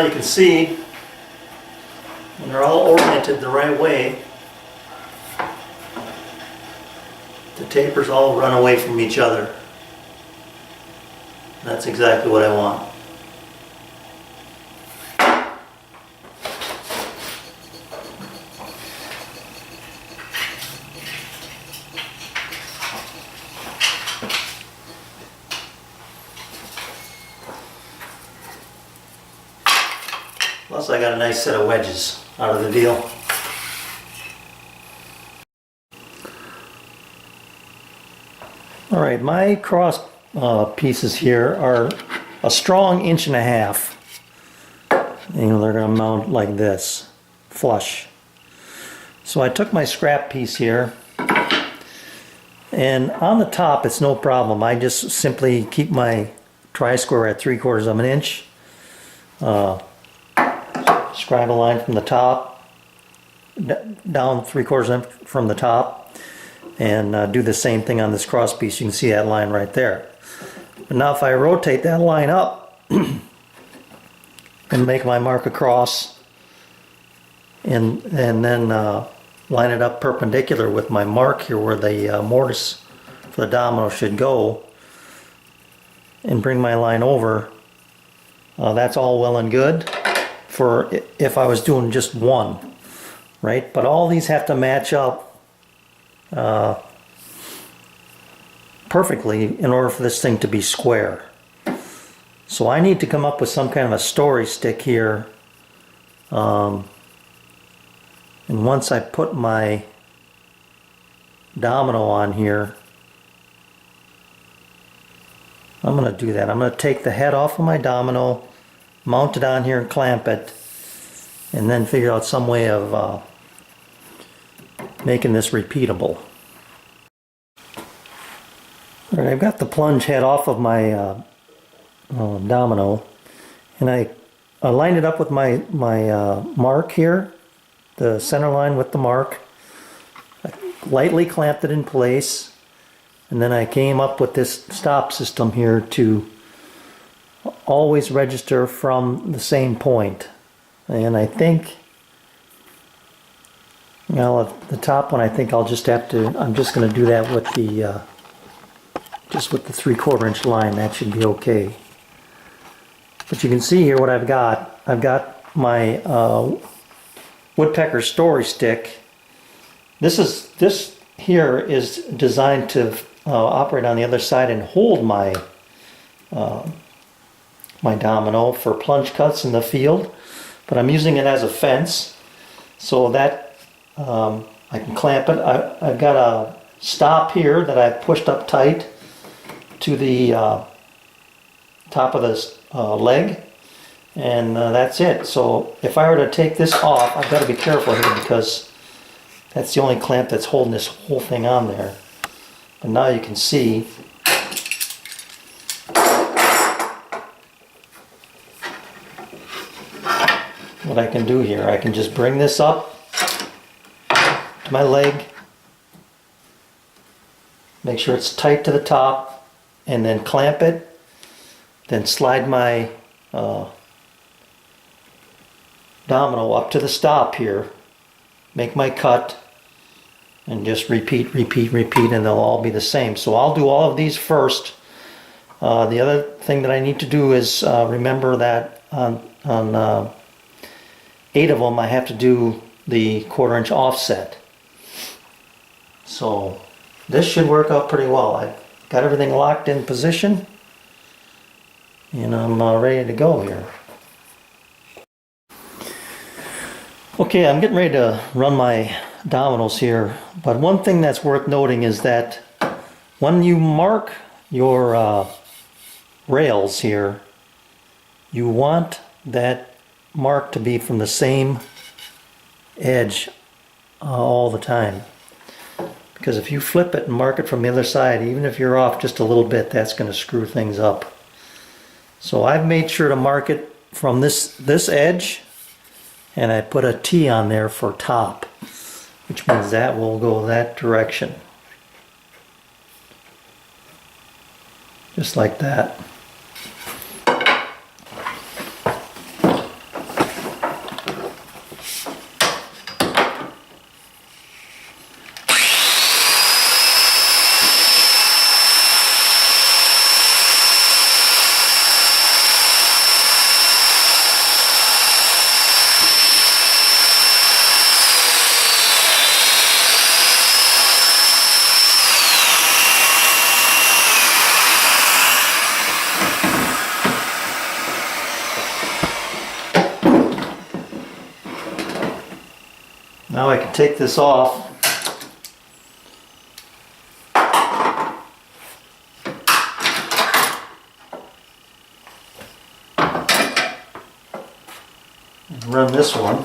you can see when they're all oriented the right way, the tapers all run away from each other. That's exactly what I want. Plus I got a nice set of wedges out of the deal. Alright, my cross pieces here are a strong 1.5 inches. You know, they're going to mount like this, flush. So I took my scrap piece here, and on the top it's no problem. I just simply keep my tri-square at 3/4 of an inch. Scribe a line from the top, down 3/4 inch from the top, and do the same thing on this cross piece. You can see that line right there. But now if I rotate that line up and make my mark across, and then line it up perpendicular with my mark here where the mortise for the domino should go, and bring my line over, that's all well and good for if I was doing just one, right? But all these have to match up perfectly in order for this thing to be square. So I need to come up with some kind of a story stick here, and once I put my domino on here, I'm going to do that. I'm going to take the head off of my domino, mount it on here and clamp it, and then figure out some way of making this repeatable. Alright, I've got the plunge head off of my domino, and I lined it up with my mark here, the center line with the mark. I lightly clamped it in place, and then I came up with this stop system here to always register from the same point. And I think, you know, at the top one, I think I'll just have to, I'm just going to do that with the just with the 3/4 inch line. That should be okay. But you can see here what I've got. I've got my woodpecker story stick. This here is designed to operate on the other side and hold my my domino for plunge cuts in the field, but I'm using it as a fence so that I can clamp it. I've got a stop here that I've pushed up tight to the top of this leg, and that's it. So if I were to take this off, I've got to be careful here because that's the only clamp that's holding this whole thing on there. But now you can see what I can do here. I can just bring this up to my leg, make sure it's tight to the top, and then clamp it, then slide my domino up to the stop here, make my cut, and just repeat, and they'll all be the same. So I'll do all of these first. The other thing that I need to do is remember that on 8 of them I have to do the 1/4 inch offset. So this should work out pretty well. I've got everything locked in position, and I'm ready to go here. Okay, I'm getting ready to run my dominoes here, but one thing that's worth noting is that when you mark your rails here, you want that mark to be from the same edge all the time, because if you flip it and mark it from the other side, even if you're off just a little bit, that's going to screw things up. So I've made sure to mark it from this edge, and I put a T on there for top, which means that will go that direction, just like that. Now I can take this off. And run this one.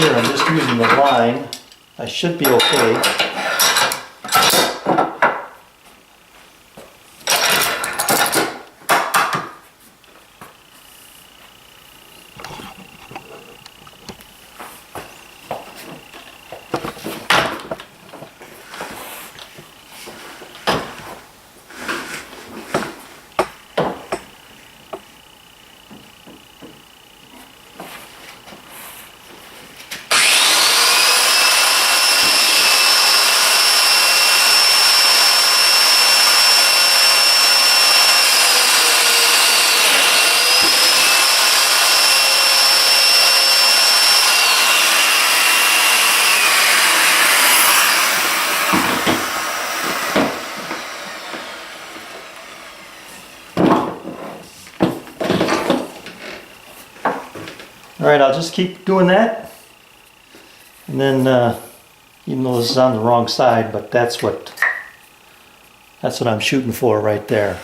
Here I'm just using the line. I should be okay. Alright, I'll just keep doing that. And then, even though this is on the wrong side, but that's what I'm shooting for right there.